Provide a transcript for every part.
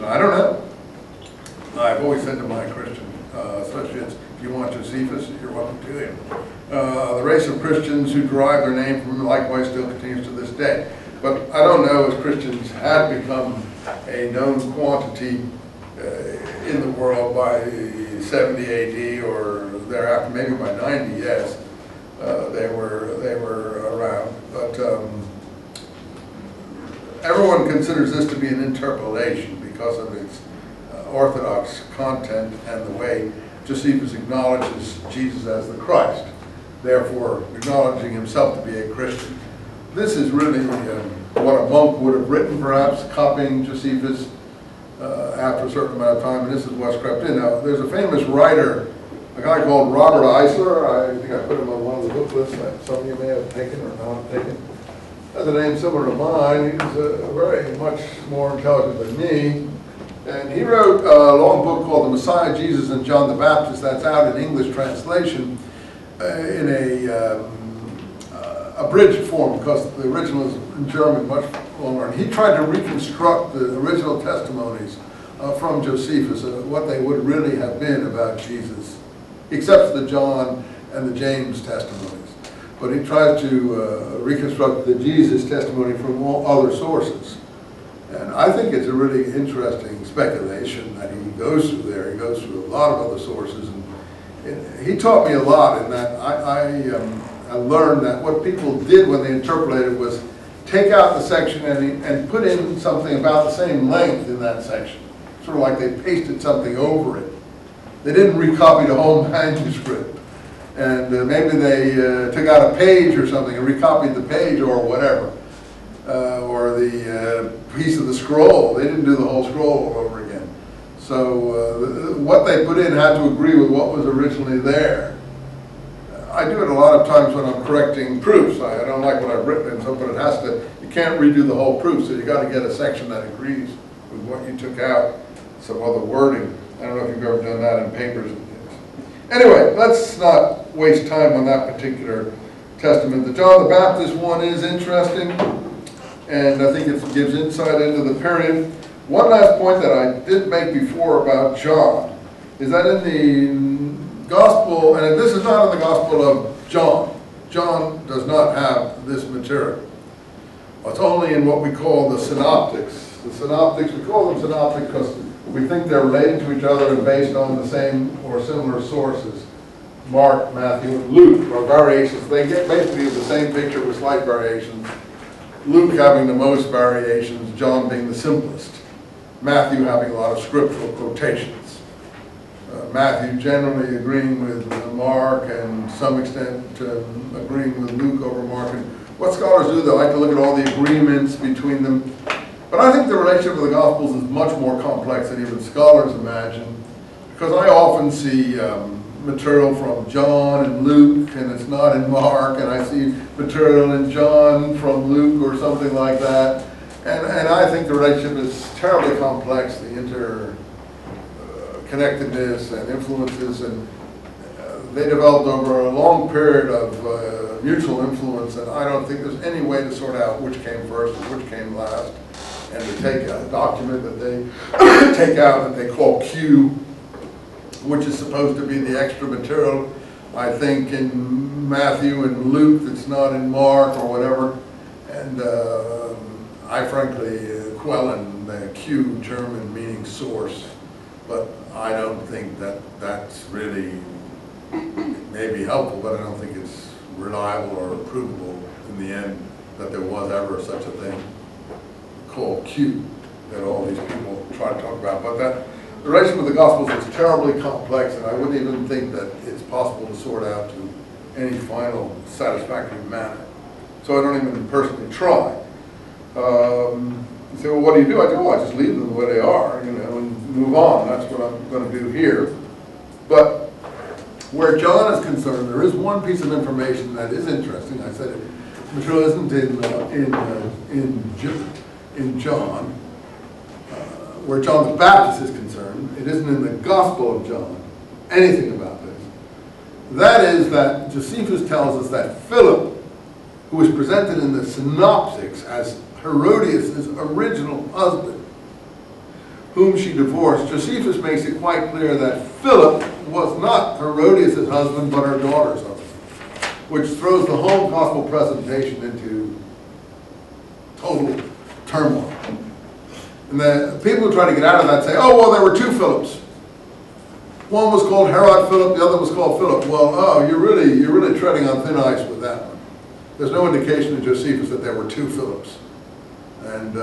Christian? I don't know. I've always said to my Christian associates, if you want Josephus, you're welcome to him. The race of Christians who derive their name from him likewise still continues to this day. But I don't know if Christians had become a known quantity in the world by 70 AD or thereafter, maybe by 90, yes. They were around. But everyone considers this to be an interpolation because of its orthodox content and the way Josephus acknowledges Jesus as the Christ, therefore acknowledging himself to be a Christian. This is really what a monk would have written, perhaps, copying Josephus after a certain amount of time, and this is what's crept in. Now, there's a famous writer, a guy called Robert Eisler. I think I put him on one of the book lists that some of you may have taken or not taken. Has a name similar to mine. He's very much more intelligent than me. And he wrote a long book called The Messiah, Jesus, and John the Baptist. That's out in English translation in a abridged form, because the original is in German much longer. And he tried to reconstruct the original testimonies from Josephus, what they would really have been about Jesus, except the John and the James testimonies. But he tries to reconstruct the Jesus testimony from all other sources. And I think it's a really interesting speculation that he goes through there. He goes through a lot of other sources. And he taught me a lot in that I learned that what people did when they interpolated was take out the section and put in something about the same length in that section. Sort of like they pasted something over it. They didn't recopy the whole manuscript. And maybe they took out a page or something and recopied the page or whatever. Or the piece of the scroll. They didn't do the whole scroll all over again. So what they put in had to agree with what was originally there. I do it a lot of times when I'm correcting proofs. I don't like what I've written and so, but it has to, you can't redo the whole proof, so you got to get a section that agrees with what you took out, some other wording. I don't know if you've ever done that in papers and things. Anyway, let's not waste time on that particular testament. The John the Baptist one is interesting, and I think it gives insight into the period. One last point that I did make before about John is that in the Gospel, and this is not in the Gospel of John. John does not have this material. It's only in what we call the synoptics. The synoptics, we call them synoptic because we think they're related to each other and based on the same or similar sources. Mark, Matthew, and Luke are variations. They get basically the same picture with slight variations. Luke having the most variations, John being the simplest. Matthew having a lot of scriptural quotations. Matthew generally agreeing with Mark and to some extent agreeing with Luke over Mark. And what scholars do, they like to look at all the agreements between them. But I think the relationship with the Gospels is much more complex than even scholars imagine, because I often see material from John and Luke and it's not in Mark, and I see material in John from Luke or something like that. And I think the relationship is terribly complex, the interconnectedness and influences, and they developed over a long period of mutual influence, and I don't think there's any way to sort out which came first and which came last. And to take a document that they take out that they call Q, which is supposed to be the extra material, I think, in Matthew and Luke that's not in Mark or whatever. And I frankly quellen the Q German meaning source, but I don't think that that's really, it may be helpful, but I don't think it's reliable or provable in the end that there was ever such a thing called Q that all these people try to talk about. But that the relation with the Gospels is terribly complex, and I wouldn't even think that it's possible to sort out to any final satisfactory manner. So I don't even personally try. You say, well, what do you do? I do, I just leave them the way they are, you know, and move on. That's what I'm going to do here. But where John is concerned, there is one piece of information that is interesting. I said it. Material isn't in John. Where John the Baptist is concerned, it isn't in the Gospel of John anything about this. That is that Josephus tells us that Philip, who was presented in the synoptics as Herodias' original husband, whom she divorced, Josephus makes it quite clear that Philip was not Herodias' husband, but her daughter's husband, which throws the whole gospel presentation into total turmoil. And the people who try to get out of that say, oh, well, there were two Philips. One was called Herod Philip, the other was called Philip. Well, oh, you're really treading on thin ice with that one. There's no indication in Josephus that there were two Philips. And,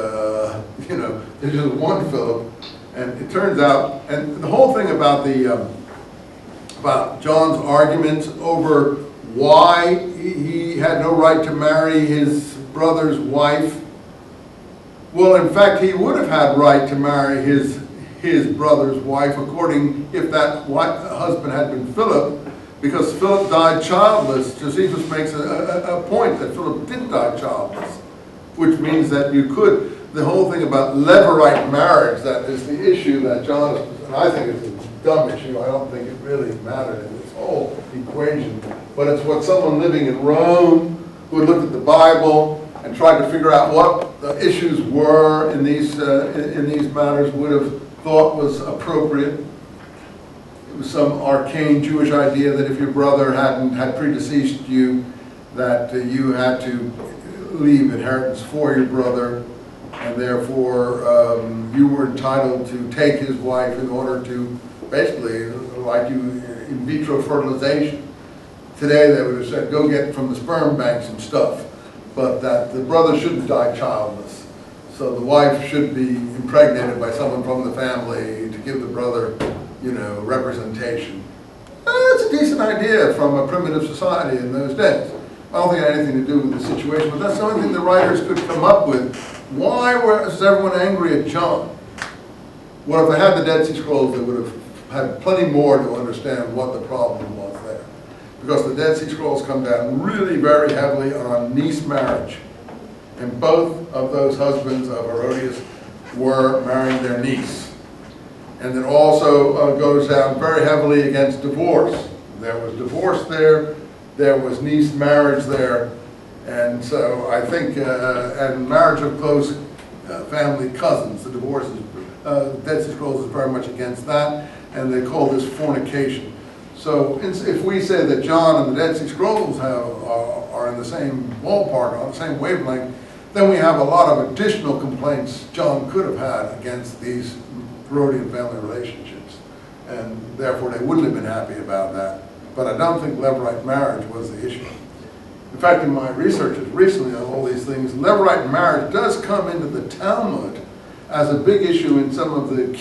you know, there's just one Philip. And it turns out, and the whole thing about about John's arguments over why he had no right to marry his brother's wife. Well, in fact, he would have had right to marry his brother's wife, according, if that husband had been Philip, because Philip died childless. Josephus makes a point that Philip did die childless, which means that you could, the whole thing about levirate marriage, that is the issue that John, and I think it's a dumb issue, I don't think it really mattered in this whole equation, but it's what someone living in Rome, who had looked at the Bible and tried to figure out what the issues were in these matters, would have thought was appropriate. It was some arcane Jewish idea that if your brother had predeceased you, that you had to leave inheritance for your brother, and therefore you were entitled to take his wife in order to basically, like you, in vitro fertilization. Today they would have said, go get from the sperm banks and stuff, but that the brother shouldn't die childless. So the wife should be impregnated by someone from the family to give the brother, you know, representation. That's a decent idea from a primitive society in those days. I don't think it had anything to do with the situation, but that's the only thing the writers could come up with. Why was everyone angry at John? Well, if they had the Dead Sea Scrolls, they would have had plenty more to understand what the problem was there. Because the Dead Sea Scrolls come down really very heavily on niece marriage. And both of those husbands of Herodias were marrying their niece. And it also goes down very heavily against divorce. There was divorce there. There was niece marriage there, and so I think, and marriage of close family cousins, the divorce is, Dead Sea Scrolls is very much against that, and they call this fornication. So if we say that John and the Dead Sea Scrolls are in the same ballpark, on the same wavelength, then we have a lot of additional complaints John could have had against these Herodian family relationships, and therefore they wouldn't have been happy about that. But I don't think levirate marriage was the issue. In fact, in my researches recently on all these things, levirate marriage does come into the Talmud as a big issue in some of the